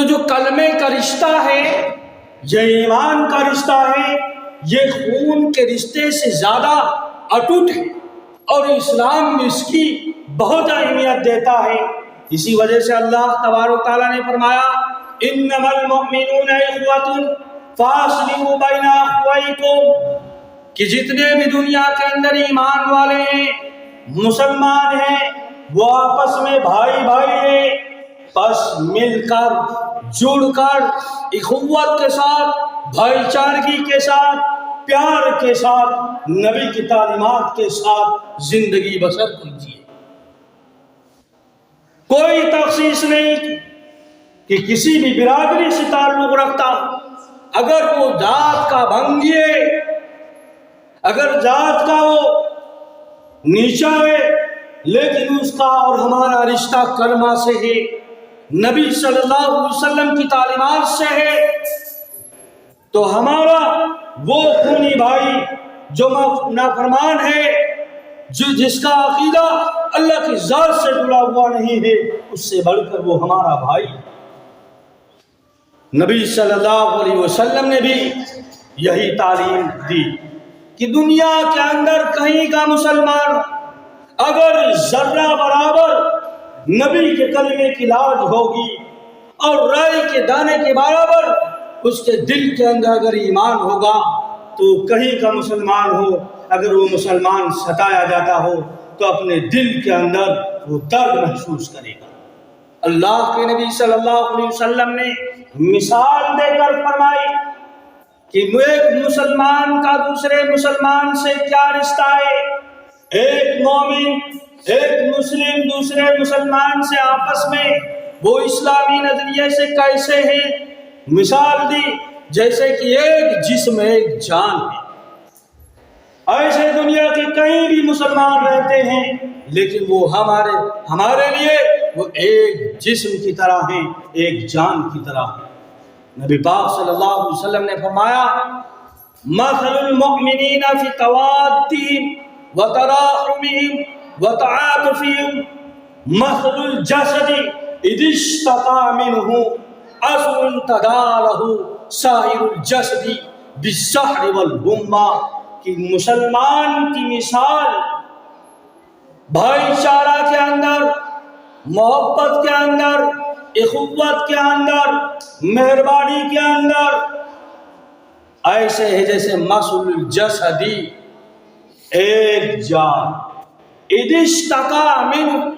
تو جو کلمے کا رشتہ ہے، یہ ایمان کا رشتہ ہے، یہ خون کے رشتے سے زیادہ اٹوٹ ہے، اور اسلام میں اس کی بہت اہمیت دیتا ہے۔ اسی وجہ سے اللہ تبارک و تعالیٰ نے فرمایا انما المؤمنون اخوۃ فاصلحوا بین اخویکم، کہ جتنے بھی دنیا کے اندر ایمان والے ہیں، مسلمان ہیں، وہ آپس میں بھائی بھائی ہیں، بس مل کر جڑ کر اخوت کے ساتھ، بھائی چارگی کے ساتھ، پیار کے ساتھ، نبی کی تعلیمات کے ساتھ زندگی بسر کیجیے۔ کوئی تخصیص نہیں کہ کسی بھی برادری سے تعلق رکھتا ہو، اگر وہ ذات کا بھنگی ہے، اگر ذات کا وہ نیچا ہے، لیکن اس کا اور ہمارا رشتہ کلمہ سے ہے، نبی صلی اللہ علیہ وسلم کی تعلیمات سے ہے، تو ہمارا وہ خونی بھائی جو نافرمان ہے، جس کا عقیدہ اللہ کی ذات سے جڑا ہوا نہیں ہے، اس سے بڑھ کر وہ ہمارا بھائی۔ نبی صلی اللہ علیہ وسلم نے بھی یہی تعلیم دی کہ دنیا کے اندر کہیں کا مسلمان اگر ذرہ برابر نبی کے کلمے کی لاج ہوگی اور رائی کے دانے کے برابر اس کے دل کے اندر اگر ایمان ہوگا، تو کہیں کا مسلمان ہو، اگر وہ مسلمان ستایا جاتا ہو تو اپنے دل کے اندر وہ درد محسوس کرے گا۔ اللہ کے نبی صلی اللہ علیہ وسلم نے مثال دے کر فرمائی کہ ایک مسلمان کا دوسرے مسلمان سے کیا رشتہ ہے، ایک مومن ایک مسلم دوسرے مسلمان سے آپس میں وہ اسلامی نظریے سے کیسے ہیں۔ مثال دی جیسے کہ ایک جسم ایک جان ہے۔ ایسے دنیا کے کہیں بھی مسلمان رہتے ہیں، لیکن وہ ہمارے لیے وہ ایک جسم کی طرح ہیں، ایک جان کی طرح ہیں۔ نبی پاک صلی اللہ علیہ وسلم نے فرمایا مثل المؤمنین فی توادہم وتراحمہم وتعاطفہم مثل الجسد اذا اشتکا منہ عضو تداعی لہ سائر الجسد بالسحر والحمى، کہ مسلمان کی مثال بھائی چارہ کے اندر، محبت کے اندر، اخوت کے اندر، مہربانی کے اندر ایسے ہے جیسے مثل الجسدی، ایک جان، اذا اشتکا منہ،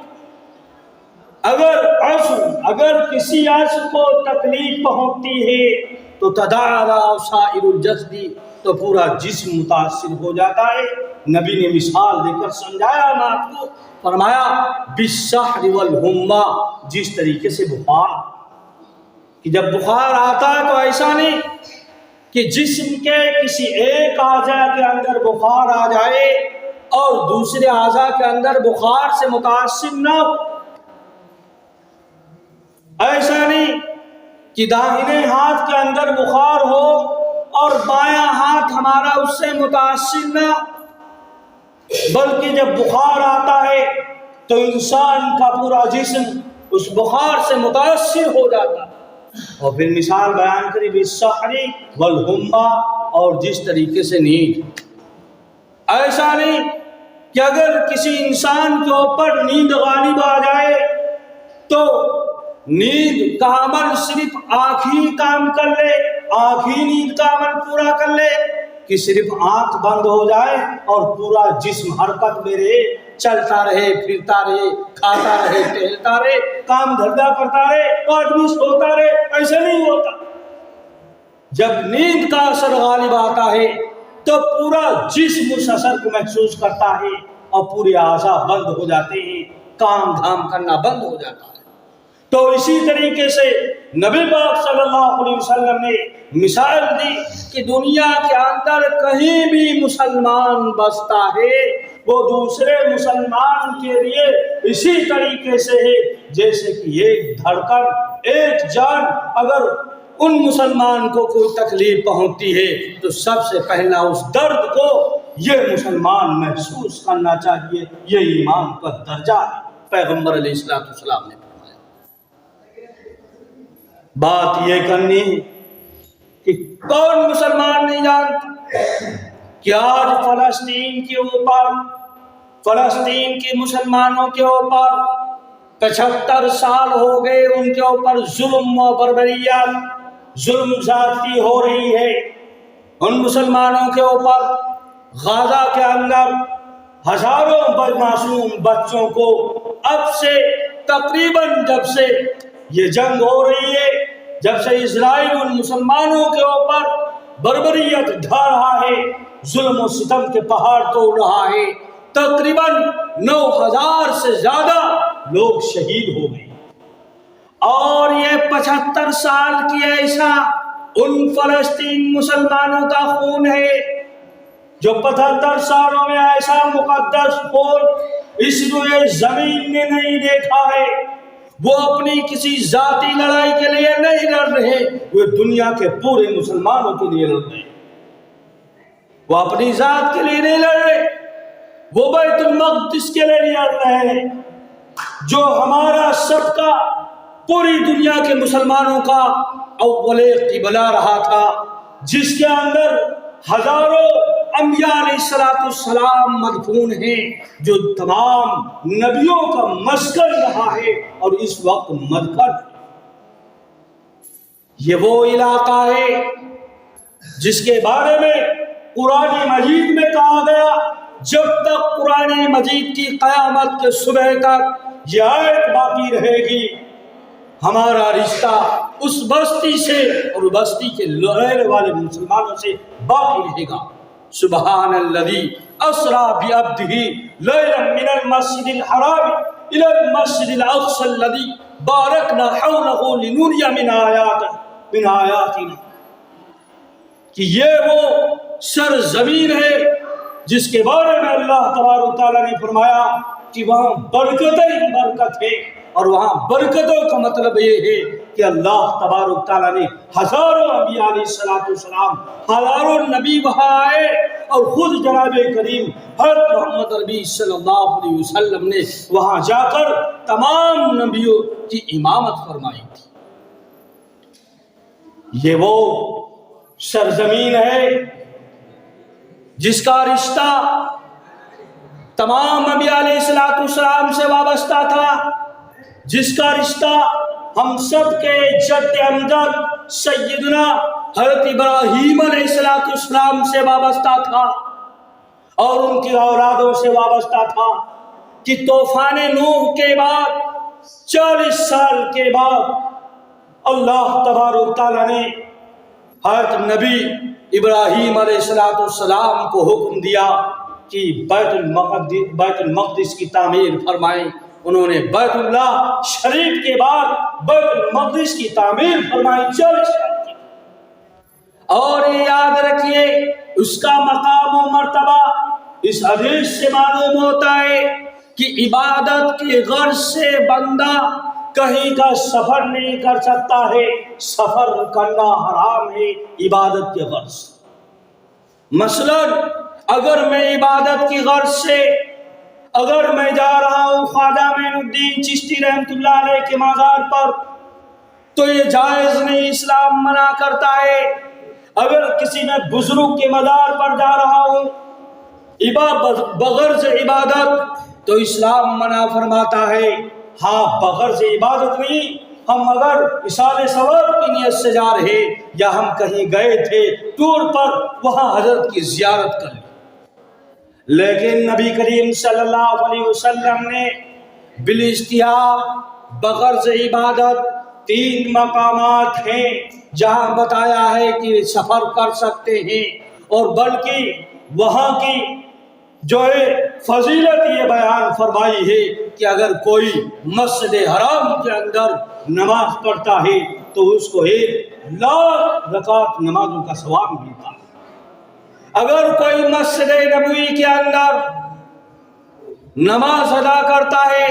اگر کسی عضو کو تکلیف پہنچتی ہے تو تداعی لہ سائر الجسد، تو پورا جسم متاثر ہو جاتا ہے۔ نبی نے مثال دے کر سمجھایا بات کو، فرمایا بالسحر والحمى، جس طریقے سے بخار، کہ جب بخار آتا ہے تو ایسا نہیں کہ جسم کے کسی ایک اعضاء کے اندر بخار آ جائے اور دوسرے اعضاء کے اندر بخار سے متاثر نہ ہو، ایسا نہیں کہ داہنے ہاتھ کے اندر بخار ہو اور بایاں ہاتھ ہمارا اس سے متاثر نہ، بلکہ جب بخار آتا ہے تو انسان کا پورا جسم اس بخار سے متاثر ہو جاتا ہے۔ اور پھر مثال بیان کری بالسحر والحمى، اور جس طریقے سے نیند، ایسا نہیں کہ اگر کسی انسان کے اوپر نیند غالب آ جائے تو نیند کا عمل صرف آنکھ ہی کام کر لے، آنکھ ہی نیند کا عمل پورا کر لے، کہ صرف آنکھ بند ہو جائے اور پورا جسم حرکت میں رہے، چلتا رہے، پھرتا رہے، کھاتا رہے، ٹہلتا رہے، کام دھندا کرتا رہے، آدمی سوتا رہے، ایسا نہیں ہوتا۔ جب نیند کا اثر غالب آتا ہے تو پورا جسم اس اثر کو محسوس کرتا ہے اور پورے اعضاء بند ہو جاتے ہیں، کام دھام کرنا بند ہو جاتا ہے۔ تو اسی طریقے سے نبی پاک صلی اللہ علیہ وسلم نے مثال دی کہ دنیا کے اندر کہیں بھی مسلمان بستا ہے، وہ دوسرے مسلمان کے لیے اسی طریقے سے ہے جیسے کہ ایک دھڑکن، ایک جان۔ اگر ان مسلمان کو کوئی تکلیف پہنچتی ہے تو سب سے پہلا اس درد کو یہ مسلمان محسوس کرنا چاہیے، یہ ایمان کا درجہ ہے۔ پیغمبر علیہ السلام نے بات یہ کرنی ہے کہ کون مسلمان نہیں جانتا کہ آج فلسطین کے اوپر، فلسطین کے مسلمانوں کے اوپر 75 سال ہو گئے ان کے اوپر ظلم و بربریت، ظلم زیادتی ہو رہی ہے ان مسلمانوں کے اوپر۔ غزہ کے اندر ہزاروں معصوم بچوں کو اب سے تقریباً جب سے یہ جنگ ہو رہی ہے، جب سے اسرائیل ان مسلمانوں کے اوپر بربریت ڈھا رہا ہے، ظلم و ستم کے پہاڑ توڑ رہا ہے، تقریباً 9000 سے زیادہ لوگ شہید ہو گئے۔ اور یہ 75 سال کی ایسا ان فلسطین مسلمانوں کا خون ہے جو 75 سالوں میں ایسا مقدس خون اس روئے زمین نے نہیں دیکھا ہے۔ وہ اپنی کسی ذاتی لڑائی کے لیے نہیں لڑ رہے، وہ دنیا کے پورے مسلمانوں کے لیے لڑ رہے، وہ اپنی ذات کے لیے نہیں لڑ رہے، وہ بیت المقدس کے لیے لڑ رہے ہیں جو ہمارا سب کا، پوری دنیا کے مسلمانوں کا اول قبلہ رہا تھا، جس کے اندر ہزاروں انبیاء علیہ السلام مدفون ہیں، جو تمام نبیوں کا مسکن رہا ہے اور اس وقت مدفن۔ یہ وہ علاقہ ہے جس کے بارے میں قرآن مجید میں کہا گیا جب تک قرآن مجید کی قیامت کے صبح تک یہ آیت باقی رہے گی، ہمارا رشتہ اس بستی سے اور بستی کے رہنے والے مسلمانوں سے باقی رہے گا۔ سبحان الذی اسریٰ بعبدہ لیلا من المسجد الحرام الی المسجد الاقصی الذی بارکنا حولہ لنریہ من آیاتنا، کہ یہ وہ سرزمین ہے جس کے بارے میں اللہ تبارک و تعالیٰ نے فرمایا کہ وہاں برکتیں ہی برکت ہے، اور وہاں برکتوں کا مطلب یہ ہے کہ اللہ تبارک و تعالیٰ نے ہزاروں انبیاء علیہ السلام، ہزاروں نبی وہاں آئے، اور خود جناب کریم حضرت محمد عربی صلی اللہ علیہ وسلم نے وہاں جا کر تمام نبیوں کی امامت فرمائی تھی۔ یہ وہ سرزمین ہے جس کا رشتہ تمام انبیاء علیہ السلام سے وابستہ تھا، جس کا رشتہ ہم سب کے جد امجد سیدنا حضرت ابراہیم علیہ السلام سے وابستہ تھا، اور ان کی اولادوں سے وابستہ تھا، کہ طوفان نوح کے بعد 40 سال کے بعد اللہ تبارک و تعالیٰ نے حضرت نبی ابراہیم علیہ السلام کو حکم دیا کہ بیت المقدس کی تعمیر فرمائیں۔ انہوں نے بیت اللہ شریف کے بعد بیت المقدس کی تعمیر فرمائی 40 سال کی۔ اور یہ یاد رکھیے اس کا مقام و مرتبہ اس حدیث سے معلوم ہوتا ہے کہ عبادت کی غرض سے بندہ کہیں کا سفر نہیں کر سکتا ہے، سفر کرنا حرام ہے عبادت کے غرض۔ مثلا اگر میں عبادت کی غرض سے اگر میں جا رہا ہوں خواجہ معین الدین چشتی رحمۃ اللہ علیہ کے مزار پر، تو یہ جائز نہیں، اسلام منع کرتا ہے۔ اگر کسی میں بزرگ کے مزار پر جا رہا ہوں بغرض عبادت، تو اسلام منع فرماتا ہے۔ ہاں بغرض عبادت نہیں، ہم اگر ایصال ثواب کی نیت سے جا رہے یا ہم کہیں گئے تھے ٹور پر، وہاں حضرت کی زیارت کر لی، لیکن نبی کریم صلی اللہ علیہ وسلم نے بالاجتہاد بغرض عبادت 3 مقامات ہیں جہاں بتایا ہے کہ سفر کر سکتے ہیں، اور بلکہ وہاں کی جو ہے فضیلت یہ بیان فرمائی ہے کہ اگر کوئی مسجد حرام کے اندر نماز پڑھتا ہے تو اس کو 1,00,000 رکعت نمازوں کا ثواب ملتا ہے۔ اگر کوئی مسجد نبوی کے اندر نماز ادا کرتا ہے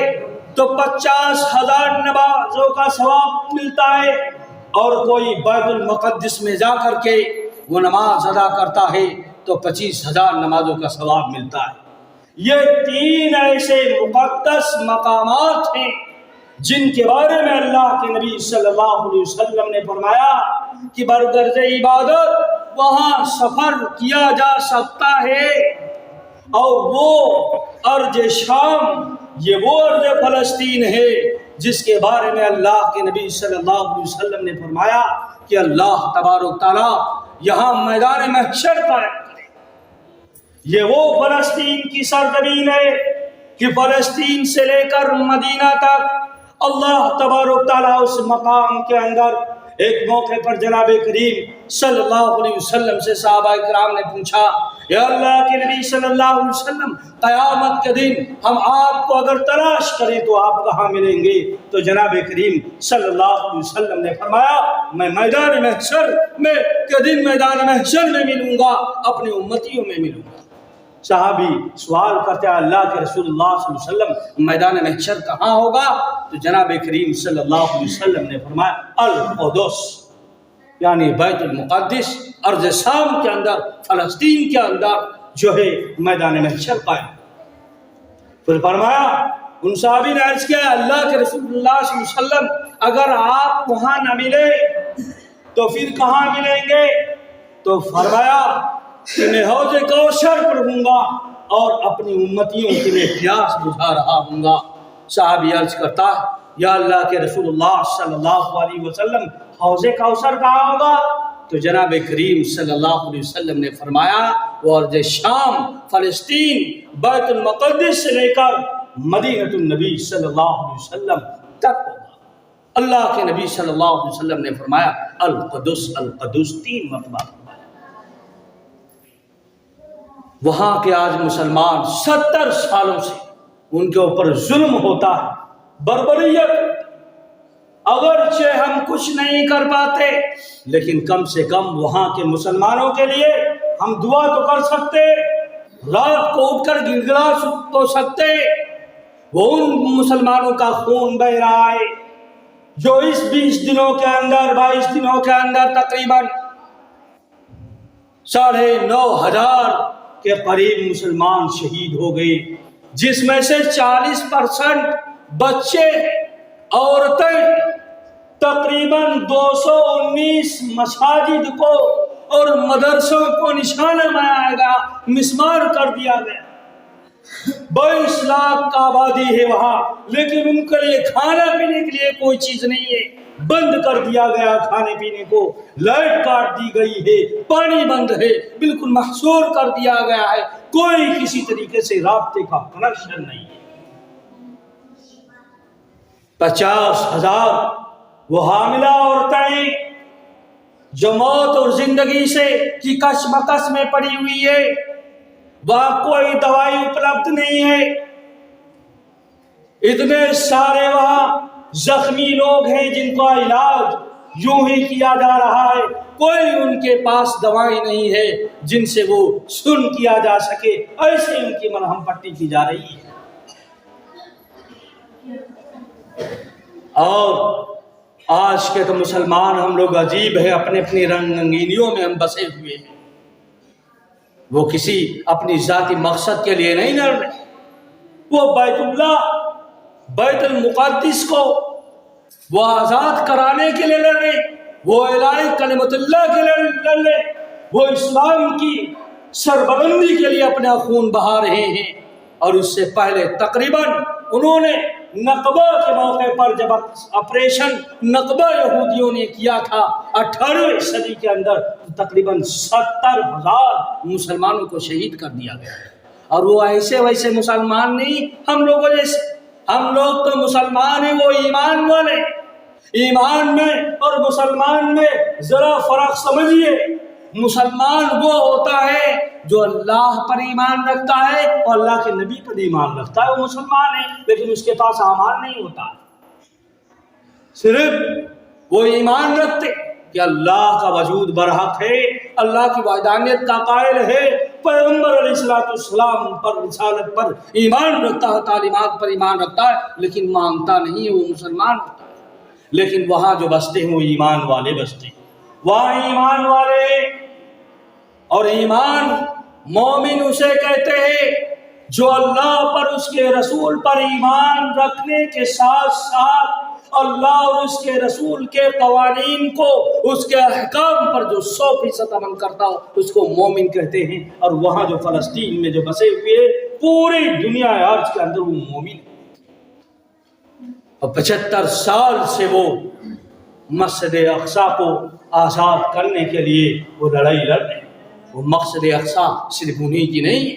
تو 50,000 نمازوں کا ثواب ملتا ہے، اور کوئی بیت المقدس میں جا کر کے وہ نماز ادا کرتا ہے تو 25,000 نمازوں کا ثواب ملتا ہے۔ یہ 3 ایسے مقدس مقامات ہیں جن کے بارے میں اللہ کے نبی صلی اللہ علیہ وسلم نے فرمایا کہ برگرز عبادت وہاں سفر کیا جا سکتا ہے، اور وہ ارض شام یہ وہ ارض فلسطین ہے جس کے بارے میں اللہ کے نبی صلی اللہ علیہ وسلم نے فرمایا کہ اللہ تبارک تعالیٰ یہاں میدان محشر قائم کرے۔ یہ وہ فلسطین کی سرزمین ہے کہ فلسطین سے لے کر مدینہ تک اللہ تبارک تعالیٰ اس مقام کے اندر ایک موقع پر جناب کریم صلی اللہ علیہ وسلم سے صحابہ کرام نے پوچھا، یا اللہ کے نبی صلی اللہ علیہ وسلم، قیامت کے دن ہم آپ کو اگر تلاش کریں تو آپ کہاں ملیں گے؟ تو جناب کریم صلی اللہ علیہ وسلم نے فرمایا، میں میدان محشر میں کے دن میدان محشر میں ملوں گا، اپنے امتیوں میں ملوں گا۔ صحابی سوال کرتے ہیں، اللہ کے رسول اللہ صلی اللہ علیہ وسلم میدان محشر کہاں ہوگا؟ تو جناب کریم صلی اللہ علیہ وسلم نے فرمایا القدس، یعنی بیت المقدس، ارض شام کے اندر، فلسطین کے اندر جو ہے میدان محشر قائم۔ پھر فرمایا، ان صحابی نے عرض کیا، اللہ کے رسول اللہ صلی اللہ علیہ وسلم اگر آپ وہاں نہ ملے تو پھر کہاں ملیں گے؟ تو فرمایا کہ میں حوض کوثر پر ہوں گا اور اپنی امتیوں کے لیے پیاس بجھا رہا ہوں گا۔ صحابی عرض کرتا ہے، یا اللہ کے رسول اللہ صلی اللہ علیہ وسلم حوض کوثر کہاں ہوگا؟ تو جناب کریم صلی اللہ علیہ وسلم نے فرمایا، وہ ارض شام، فلسطین، بیت المقدس سے لے کر مدینہ النبی صلی اللہ علیہ وسلم تک ہوگا۔ اللہ کے نبی صلی اللہ علیہ وسلم نے فرمایا القدس القدس 3 مرتبہ۔ وہاں کے آج مسلمان 70 سالوں سے ان کے اوپر ظلم ہوتا ہے، بربریت، اگرچہ ہم کچھ نہیں کر پاتے لیکن کم سے کم وہاں کے مسلمانوں کے لیے ہم دعا تو کر سکتے، رات کو اٹھ کر گڑگڑا تو سکتے۔ وہ ان مسلمانوں کا خون بہ رہا ہے جو اس 20 دنوں کے اندر، 22 دنوں کے اندر تقریباً 9,500 کے قریب مسلمان شہید ہو گئے، جس میں سے 40% بچے، عورتیں۔ تقریباً 219 مساجد کو اور مدرسوں کو نشانہ بنایا گیا، مسمار کر دیا گیا۔ 22 لاکھ کا آبادی ہے وہاں، لیکن ان کے لیے کھانا پینے کے لیے کوئی چیز نہیں ہے، بند کر دیا گیا کھانے پینے کو، لائٹ کاٹ دی گئی ہے، پانی بند ہے، بالکل محصور کر دیا گیا ہے، کوئی کسی طریقے سے رابطے کا کنیکشن نہیں ہے۔ 50,000 وہ حاملہ عورتیں جو موت اور زندگی سے کی کشمکش میں پڑی ہوئی ہے، وہاں کوئی دوائی اپلبدھ نہیں ہے، اتنے سارے وہاں زخمی لوگ ہیں جن کا علاج یوں ہی کیا جا رہا ہے، کوئی ان کے پاس دوائی نہیں ہے جن سے وہ سن کیا جا سکے، ایسے ان کی مرہم پٹی کی جا رہی ہے۔ اور آج کے تو مسلمان ہم لوگ عجیب ہے، اپنے اپنی رنگینیوں میں ہم بسے ہوئے ہیں، وہ کسی اپنی ذاتی مقصد کے لیے نہیں لڑ رہے، وہ بیت اللہ، بیت المقدس کو وہ آزاد کرانے کے لیے لڑ رہے، وہ اعلان کلمت اللہ کے لیے لڑ رہے، وہ اسلام کی سربلندی کے لیے اپنا خون بہا رہے ہیں۔ اور اس سے پہلے تقریباً انہوں نے نقبہ کے موقع پر جب آپریشن نقبہ یہودیوں نے کیا تھا 18ویں صدی کے اندر، تقریباً 70,000 مسلمانوں کو شہید کر دیا گیا، اور وہ ایسے ویسے مسلمان نہیں ہم لوگوں جیسے، ہم لوگ تو مسلمان ہیں، وہ ایمان والے۔ ایمان میں اور مسلمان میں ذرا فرق سمجھیے، مسلمان وہ ہوتا ہے جو اللہ پر ایمان رکھتا ہے اور اللہ کے نبی پر ایمان رکھتا ہے، وہ مسلمان ہے، لیکن اس کے پاس اعمال نہیں ہوتا، صرف وہ ایمان رکھتے کہ اللہ کا وجود برحق ہے، اللہ کی وحدانیت کا قائل ہے، پیغمبر علیہ السلام پر، رسالت پر ایمان رکھتا ہے، تعلیمات پر ایمان رکھتا ہے، لیکن مانگتا نہیں ہے، وہ مسلمان ہوتا ہے۔ لیکن وہاں جو بستے ہیں وہ ایمان والے بستے ہیں، وہاں ایمان والے، اور ایمان مومن اسے کہتے ہیں جو اللہ پر اس کے رسول پر ایمان رکھنے کے ساتھ ساتھ اللہ اور اس کے رسول کے قوانین کو، اس کے احکام پر جو 100% عمل کرتا ہو اس کو مومن کہتے ہیں۔ اور وہاں جو فلسطین میں جو بسے ہوئے پوری دنیا عرض کے اندر وہ مومن ہے، اور 75 سال سے وہ مسجد اقصی کو آزاد کرنے کے لیے وہ لڑائی لڑ رہے ہیں۔ وہ مسجد اقصی صرف انہیں کی نہیں ہے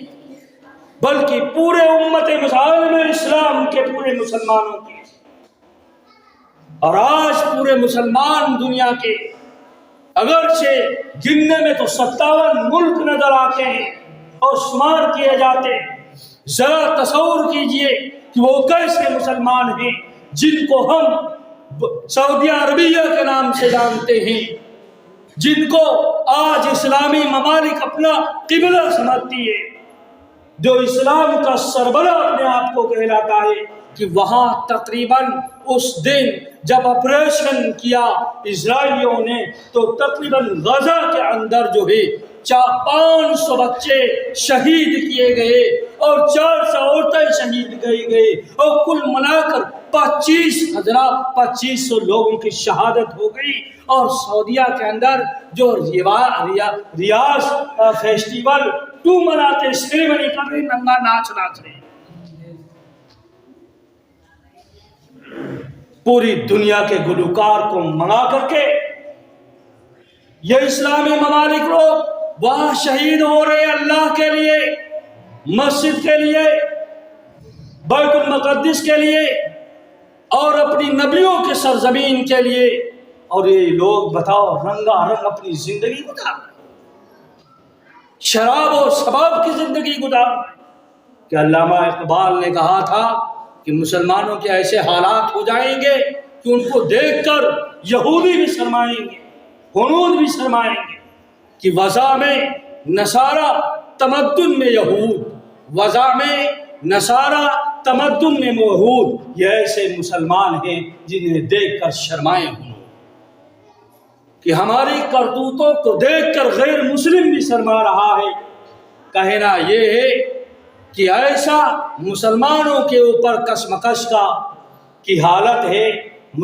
بلکہ پورے امت مسلم اسلام کے پورے مسلمانوں کی۔ اور آج پورے مسلمان دنیا کے اگرچہ گننے میں تو 57 ملک نظر آتے ہیں اور شمار کیے جاتے ہیں، ذرا تصور کیجئے کہ وہ کیسے مسلمان ہیں جن کو ہم سعودی عربیہ کے نام سے جانتے ہیں، جن کو آج اسلامی ممالک اپنا قبلہ سمجھتی ہے، جو اسلام کا سربراہ اپنے آپ کو کہلاتا ہے، کہ وہاں تقریباً اس دن جب آپریشن کیا اسرائیلیوں نے تو تقریباً غزہ کے اندر جو ہے 500 بچے شہید کیے گئے اور 400 عورتیں شہید کی گئی، اور کل ملا کر 2500 لوگوں کی شہادت ہو گئی۔ اور سعودیہ کے اندر جو ریاض فیسٹیول 2 مناتے، سیریمنی کر رہے، ننگا ناچ رہے، پوری دنیا کے گلوکار کو منگا کر کے یہ اسلامی ممالک لوگ وہاں شہید ہو رہے اللہ کے لیے، مسجد کے لیے، بیت المقدس کے لیے اور اپنی نبیوں کے سرزمین کے لیے، اور یہ لوگ بتاؤ رنگا رنگ اپنی زندگی گزار رہے، شراب و شباب کی زندگی گزار رہے۔ کہ علامہ اقبال نے کہا تھا کہ مسلمانوں کے ایسے حالات ہو جائیں گے کہ ان کو دیکھ کر یہودی بھی شرمائیں گے، ہنود بھی شرمائیں گے، کہ وضع میں نصارہ تمدن میں یہود، وضع میں نصارہ تمدن میں یہود، یہ ایسے مسلمان ہیں جنہیں دیکھ کر شرمائیں ہوں، کہ ہماری کرتوتوں کو دیکھ کر غیر مسلم بھی شرما رہا ہے۔ کہنا یہ ہے کہ ایسا مسلمانوں کے اوپر کشمکش کی حالت ہے،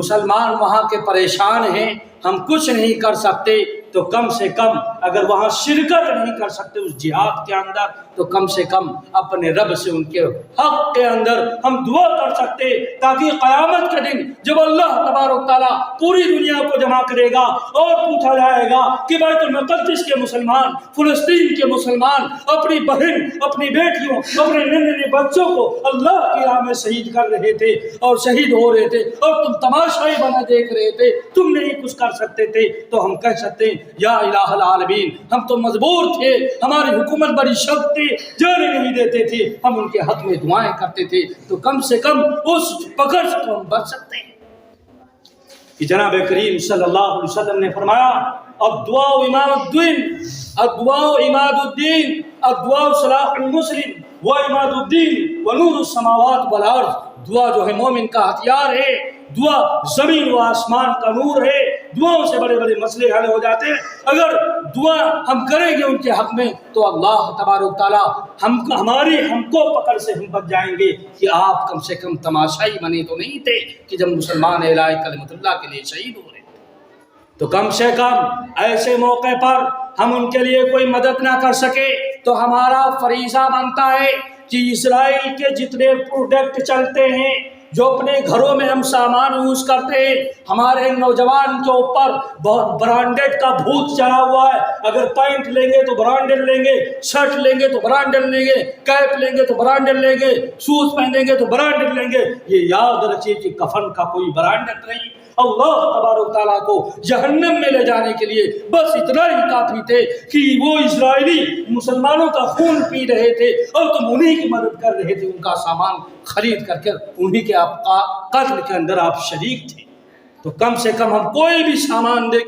مسلمان وہاں کے پریشان ہیں، ہم کچھ نہیں کر سکتے تو کم سے کم اگر وہاں شرکت نہیں کر سکتے اس جہاد کے اندر تو کم سے کم اپنے رب سے ان کے حق کے اندر ہم دعا کر سکتے، تاکہ قیامت کے دن جب اللہ تبارک تعالیٰ پوری دنیا کو جمع کرے گا اور پوچھا جائے گا کہ بیت المقدس کے مسلمان، فلسطین کے مسلمان اپنی بہن، اپنی بیٹیوں، اپنے ننھے بچوں کو اللہ کی راہ میں شہید کر رہے تھے اور شہید ہو رہے تھے اور تم تماشائی بنا دیکھ رہے تھے، تم نہیں کچھ کر سکتے تھے، تو ہم کہہ سکتے ہیں یا الہ العالمین ہم تو مجبور تھے، ہماری حکومت بڑی شخص تھی، جانے نہیں دیتے تھے، ہم ان کے حق میں دعائیں کرتے تھے، تو کم سے کم اس پکڑ سے تو ہم بچ سکتے ہیں۔ کہ جناب کریم صلی اللہ علیہ وسلم نے فرمایا الدعاء اماد الدین، الدعاء اماد الدین، الدعاء صلاح المسلم و اماد الدین و نور السماوات والارض، دعا جو ہے مومن کا ہتھیار ہے، دعا زمین و آسمان کا نور ہے، دعاؤں سے بڑے بڑے مسئلے حل ہو جاتے ہیں۔ اگر دعا ہم کریں گے ان کے حق میں تو اللہ تبارک تعالیٰ ہم کو پکڑ سے ہم بچ جائیں گے، کہ آپ کم سے کم تماشائی بنے تو نہیں تھے کہ جب مسلمان اعلیٰ کلمت اللہ کے لیے شہید ہو رہے تھے، تو کم سے کم ایسے موقع پر ہم ان کے لیے کوئی مدد نہ کر سکے تو ہمارا فریضہ بنتا ہے کہ اسرائیل کے جتنے پروڈکٹ چلتے ہیں، جو اپنے گھروں میں ہم سامان یوز کرتے ہیں، ہمارے نوجوان کے اوپر بہت برانڈڈ کا بھوت چڑھا ہوا ہے، اگر پینٹ لیں گے تو برانڈڈ لیں گے، شرٹ لیں گے تو برانڈڈ لیں گے، کیپ لیں گے تو برانڈڈ لیں گے، شوز پہنیں گے تو برانڈڈ لیں گے۔ یہ یاد رکھیے کہ کفن کا کوئی برانڈڈ نہیں، اللہ تبارک تعالیٰ کو جہنم میں لے جانے کے لیے بس اتنا ہی کافی تھے کہ وہ اسرائیلی مسلمانوں کا خون پی رہے تھے اور تم انہی کی مدد کر رہے تھے، ان کا سامان خرید کر کے انہی کے قتل کے اندر آپ شریک تھے، تو کم سے کم ہم کوئی بھی سامان دے